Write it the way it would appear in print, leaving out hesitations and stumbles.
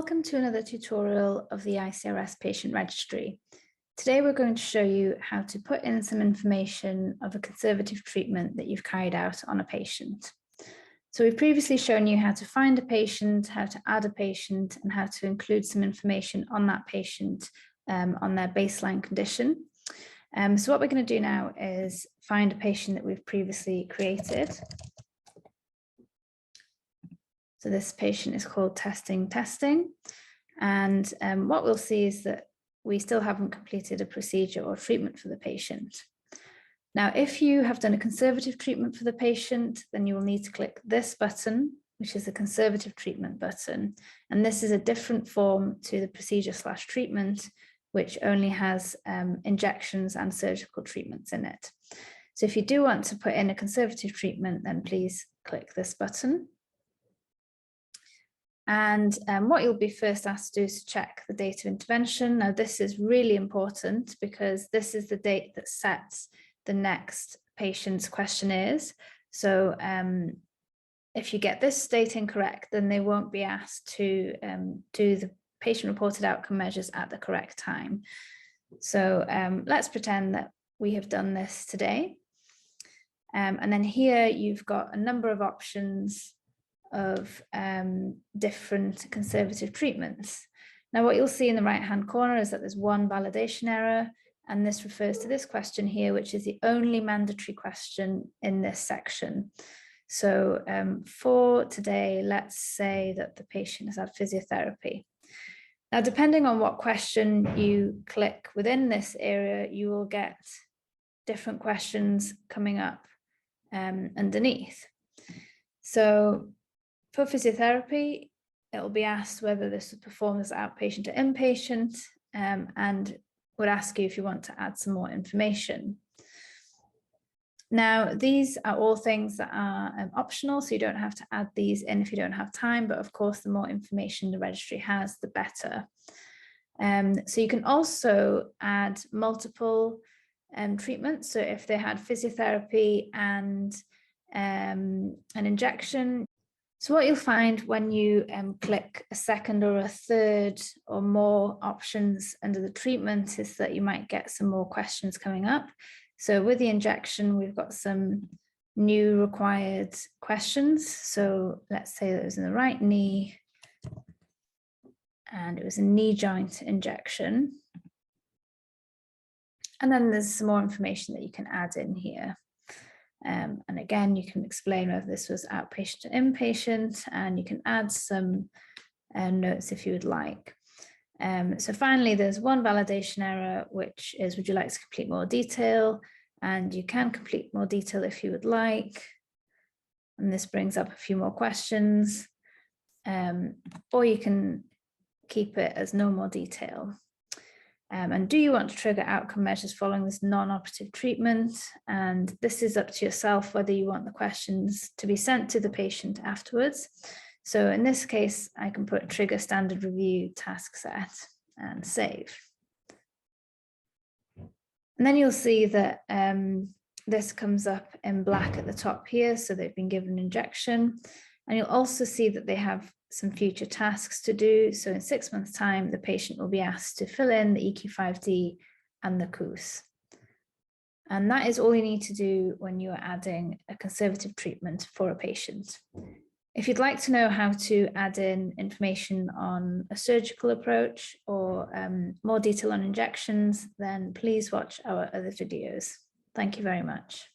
Welcome to another tutorial of the ICRS patient registry. Today we're going to show you how to put in some information of a conservative treatment that you've carried out on a patient. So we've previously shown you how to find a patient, how to add a patient, and how to include some information on that patient on their baseline condition. So what we're going to do now is find a patient that we've previously created. So this patient is called testing. And what we'll see is that we still haven't completed a procedure or treatment for the patient. Now, if you have done a conservative treatment for the patient, then you will need to click this button, which is the conservative treatment button. And this is a different form to the procedure/treatment, which only has injections and surgical treatments in it. So if you do want to put in a conservative treatment, then please click this button. And what you'll be first asked to do is check the date of intervention. Now, this is really important because this is the date that sets the next patient's questionnaires. So if you get this date incorrect, then they won't be asked to do the patient-reported outcome measures at the correct time. So let's pretend that we have done this today. And then here you've got a number of options of different conservative treatments. Now, what you'll see in the right-hand corner is that there's one validation error, and this refers to this question here, which is the only mandatory question in this section. So for today, let's say that the patient has had physiotherapy. Now, depending on what question you click within this area, you will get different questions coming up underneath. So for physiotherapy, it will be asked whether this was performed as outpatient or inpatient, and would ask you if you want to add some more information. Now, these are all things that are optional, so you don't have to add these in if you don't have time, but of course, the more information the registry has, the better. So you can also add multiple treatments. So if they had physiotherapy and an injection. So what you'll find when you click a second or a third or more options under the treatment is that you might get some more questions coming up. So with the injection, we've got some new required questions. So let's say that it was in the right knee and it was a knee joint injection. And then there's some more information that you can add in here. And again, you can explain whether this was outpatient or inpatient, and you can add some notes if you would like. So finally, there's one validation error, which is, would you like to complete more detail? And you can complete more detail if you would like. And this brings up a few more questions. Or you can keep it as no more detail. And do you want to trigger outcome measures following this non-operative treatment? And this is up to yourself whether you want the questions to be sent to the patient afterwards. So in this case, I can put trigger standard review task set and save. And then you'll see that this comes up in black at the top here. So they've been given an injection. And you'll also see that they have some future tasks to do. So in 6 months' time, the patient will be asked to fill in the EQ5D and the COOS. And that is all you need to do when you're adding a conservative treatment for a patient. If you'd like to know how to add in information on a surgical approach or more detail on injections, then please watch our other videos. Thank you very much.